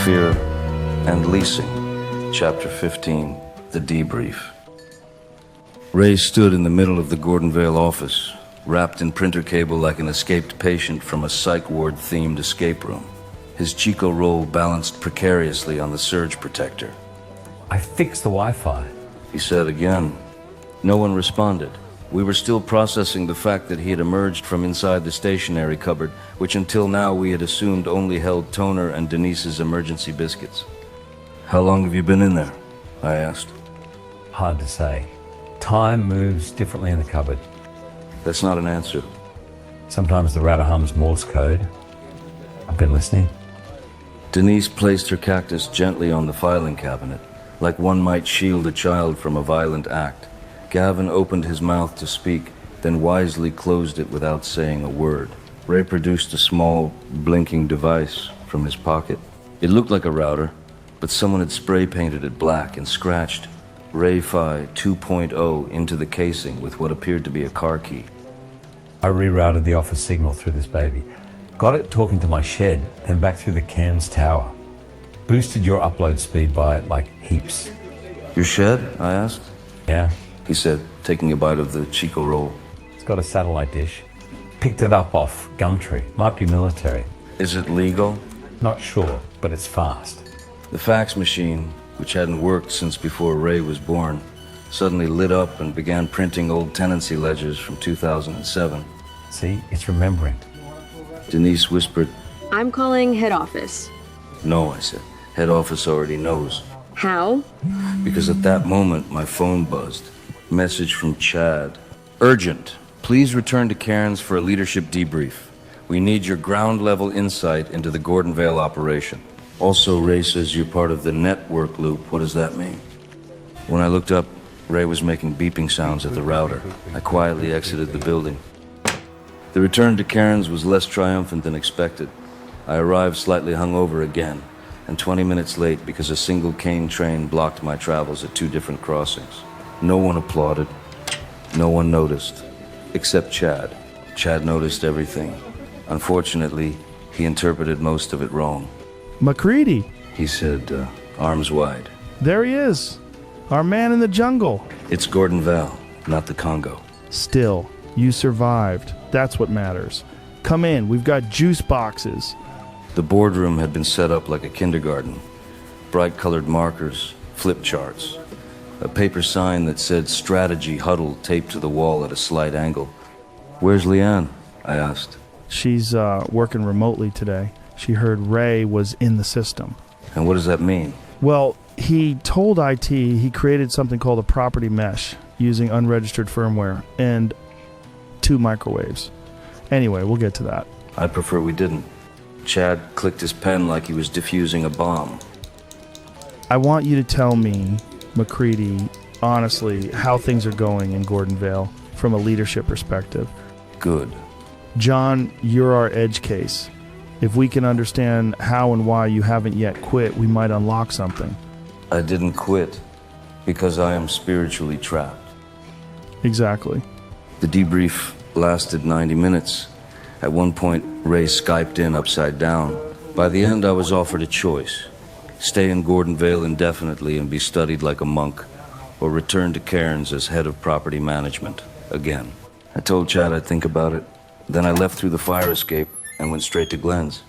Fear and Leasing, Chapter 15, The Debrief. Ray stood in the middle of the Gordonvale office, wrapped in printer cable like an escaped patient from a psych ward-themed escape room. His Chico roll balanced precariously on the surge protector. I fixed the Wi-Fi. He said again. No one responded. We were still processing the fact that he had emerged from inside the stationery cupboard, which until now we had assumed only held toner and Denise's emergency biscuits. How long have you been in there? I asked. Hard to say. Time moves differently in the cupboard. That's not an answer. Sometimes the router hums Morse code. I've been listening. Denise placed her cactus gently on the filing cabinet, like one might shield a child from a violent act. Gavin opened his mouth to speak, then wisely closed it without saying a word. Ray produced a small, blinking device from his pocket. It looked like a router, but someone had spray-painted it black and scratched RAYFI 2.0 into the casing with what appeared to be a car key. I rerouted the office signal through this baby. Got it talking to my shed, then back through the Cairns tower. Boosted your upload speed by, like, heaps. Your shed? I asked. Yeah. He said, taking a bite of the Chico roll. It's got a satellite dish. Picked it up off Gumtree. Might be military. Is it legal? Not sure, but it's fast. The fax machine, which hadn't worked since before Ray was born, suddenly lit up and began printing old tenancy ledgers from 2007. See, it's remembering. Denise whispered, I'm calling head office. No, I said. Head office already knows. How? Because at that moment, my phone buzzed. Message from Chad. Urgent. Please return to Cairns for a leadership debrief. We need your ground-level insight into the Gordonvale operation. Also, Ray says you're part of the network loop. What does that mean? When I looked up, Ray was making beeping sounds at the router. I quietly exited the building. The return to Cairns was less triumphant than expected. I arrived slightly hungover again, and 20 minutes late because a single cane train blocked my travels at 2 different crossings. No one applauded. No one noticed. Except Chad. Chad noticed everything. Unfortunately, he interpreted most of it wrong. Macready, He said, arms wide. there he is. Our man in the jungle. It's Gordonvale, not the Congo. Still, you survived. That's what matters. Come in, we've got juice boxes. The boardroom had been set up like a kindergarten. Bright-colored markers, flip charts. A paper sign that said strategy huddle taped to the wall at a slight angle. Where's Leanne? I asked. She's working remotely today. She heard Ray was in the system. And what does that mean? Well, he told IT he created something called a property mesh using unregistered firmware and 2 microwaves. Anyway, we'll get to that. I prefer we didn't. Chad clicked his pen like he was defusing a bomb. I want you to tell me, Macready, honestly, how things are going in Gordonvale from a leadership perspective. Good. John, you're our edge case. If we can understand how and why you haven't yet quit, we might unlock something. I didn't quit because I am spiritually trapped. Exactly. The debrief lasted 90 minutes. At one point, Ray Skyped in upside down. By the end, I was offered a choice. Stay in Gordonvale indefinitely and be studied like a monk, or return to Cairns as head of property management, again. I told Chad I'd think about it. Then I left through the fire escape and went straight to Glenn's.